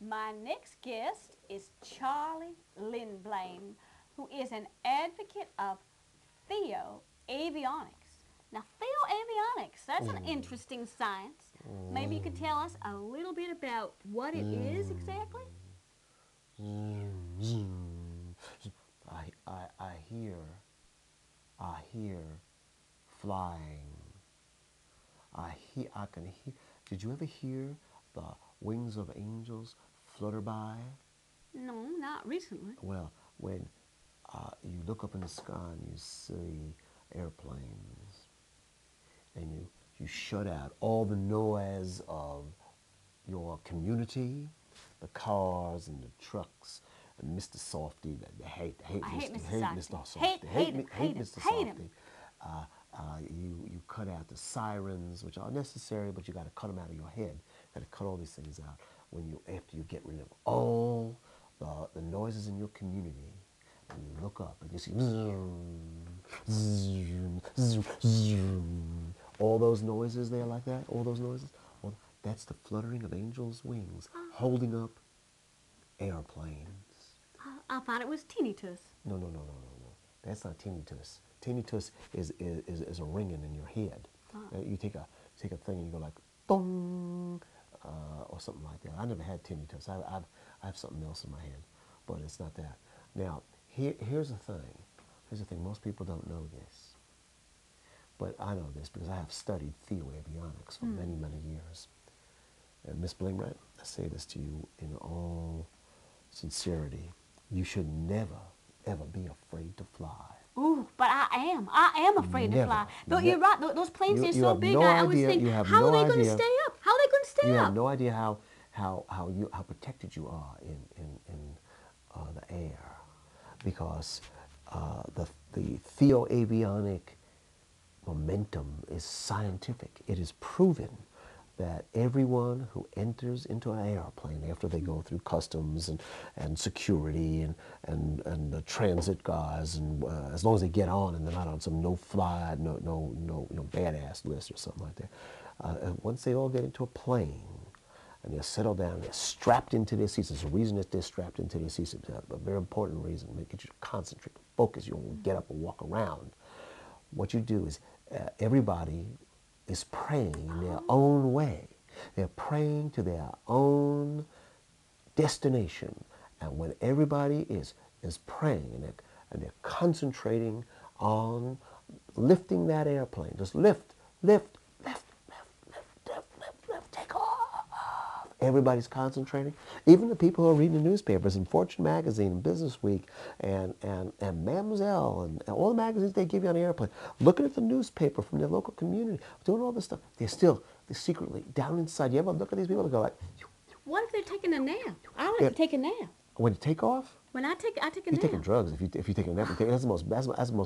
My next guest is Charlie Lindblom, who is an advocate of theoavionics. Now, theoavionics, that's an interesting science. Maybe you could tell us a little bit about what it is exactly? I hear flying. I can hear. Did you ever hear the wings of angels flutter by? No, not recently. Well, when you look up in the sky and you see airplanes, and you shut out all the noise of your community, the cars and the trucks, and Mr. Softy, I hate Mr. hate Softy. Mr. Softy, Hate him, hate hate him, Mr. hate him. Softy. You cut out the sirens, which are necessary, but you got to cut them out of your head. You got to cut all these things out after you get rid of all the noises in your community. And you look up and you see all those noises there like that, all those noises. Well, that's the fluttering of angels' wings holding up airplanes. I thought it was tinnitus. No. That's not tinnitus. Tinnitus is a ringing in your head. You take a thing and you go like boom, or something like that. I never had tinnitus. I have something else in my head, but it's not that. Now here's the thing. Here's the thing. Most people don't know this, but I know this because I have studied theoavionics for many years. And Miss Blingrat, I say this to you in all sincerity. You should never, ever be afraid to fly. Ooh, but I am afraid to fly. Though you're right, those planes are so big. I was thinking, how are they going to stay up? How are they going to stay You up? have no idea how protected you are in the air, because the theoavionic momentum is scientific. It is proven that everyone who enters into an airplane after they go through customs and security and the transit guys, and as long as they get on and they're not on some no-fly, no badass list or something like that, once they all get into a plane and they're settled down, they're strapped into their seats. There's a reason that they're strapped into their seats, a very important reason. It gets you to concentrate, focus. You won't get up and walk around. What you do is everybody is praying in their own way. They're praying to their own destination. And when everybody is praying and they're concentrating on lifting that airplane, just lift, take off. Everybody's concentrating. Even the people who are reading the newspapers and Fortune Magazine and Business Week and Mademoiselle and all the magazines they give you on the airplane, looking at the newspaper from their local community, doing all this stuff, they're secretly down inside. You ever look at these people and go like, What if they're taking a nap? I like to take a nap. when you take off, When I take a you're nap. taking drugs. If you take a nap, that's the most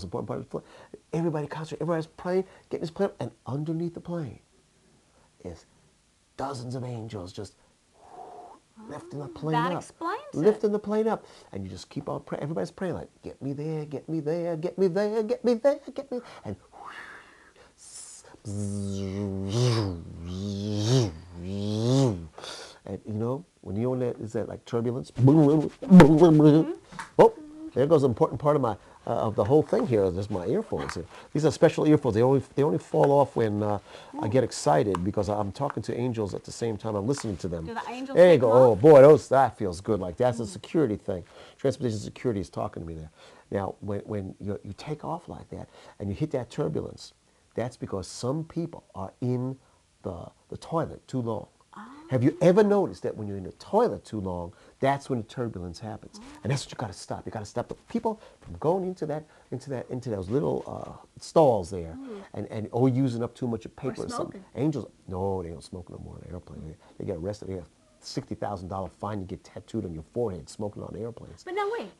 important part of the flight. Everybody concentrate. Everybody's praying, getting this plane, and underneath the plane is dozens of angels just lifting the plane That up. explains Lifting the plane up. And you just keep on praying. Everybody's praying like, get me there, get me there, get me there, get me there, get me there. And you know, when you're on that, is that like turbulence? Oh, there goes an important part of my of the whole thing here. Is my earphones here. These are special earphones. They only fall off when I get excited because I'm talking to angels at the same time I'm listening to them. Do the angels There you take go. them Oh off? boy, that feels good. Like that's a security thing. Transportation security is talking to me there. Now, when you take off like that and you hit that turbulence, that's because some people are in the toilet too long. Have you ever noticed that when you're in the toilet too long, that's when the turbulence happens? And that's what you got to stop. You got to stop the people from going into those little stalls there, and or using up too much of paper or something. smoking. Angels, no, they don't smoke no more on the airplane. They get arrested. They have $60,000 fine. You get tattooed on your forehead smoking on airplanes. But now wait,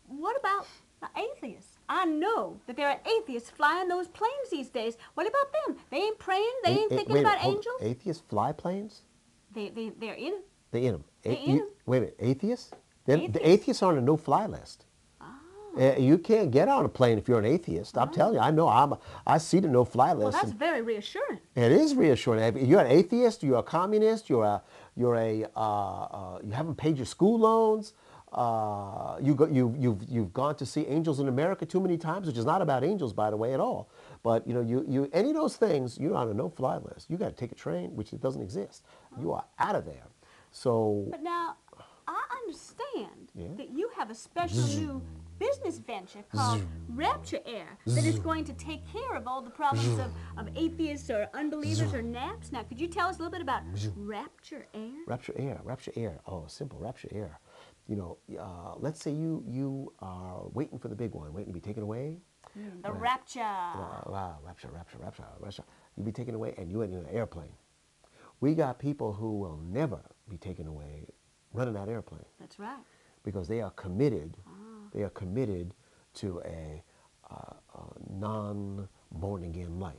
what about the atheists? I know that there are atheists flying those planes these days. What about them? They ain't praying. They ain't thinking Wait a about minute, hold on. angels. Atheists fly planes? They're in it. They in them. They in 'em. Wait a minute, atheists? The Atheists. atheists are on a no-fly list. You can't get on a plane if you're an atheist. I'm telling you, I know. I see the no-fly Well, list. that's very reassuring. It is reassuring. If you're an atheist, you're a communist, you haven't paid your school loans. You've gone to see Angels in America too many times, which is not about angels, by the way, at all. But you any of those things, you're on a no-fly list. You got to take a train, which it doesn't exist. You are out of there. So But now, I understand Yeah. that you have a special new business venture called Rapture Air that is going to take care of all the problems of atheists or unbelievers or naps. Now, could you tell us a little bit about Rapture Air? Rapture Air, Rapture Air. Oh, simple, Rapture Air. Let's say you are waiting for the big one, waiting to be taken away. The Rapture. Rapture. You be taken away, and you're in an airplane. We got people who will never be taken away running that airplane That's right. because they are committed. They are committed to a non-born again life.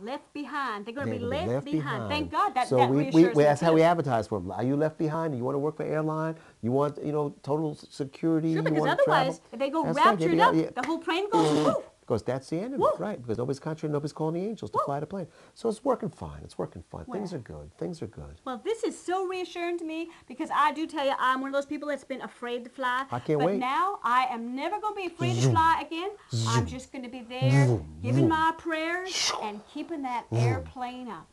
Left behind. They're going to They're be gonna be left behind. Thank God that, so that reassures me that's how we too. advertise for them. Are you left behind? You want to work for airline? You want total security? Sure, you because want to otherwise, travel? if they go That's right, raptured yeah, up, yeah. the whole plane goes poof. Because that's the end of Woo. it, right? Because nobody's contrary, nobody's calling the angels to fly the plane. So it's working fine. It's working fine. Things Well. are good. Things are good. Well, this is so reassuring to me because I do tell you, I'm one of those people that's been afraid to fly. I can't but wait. now I am never going to be afraid to fly again. I'm just going to be there giving my prayers and keeping that airplane up.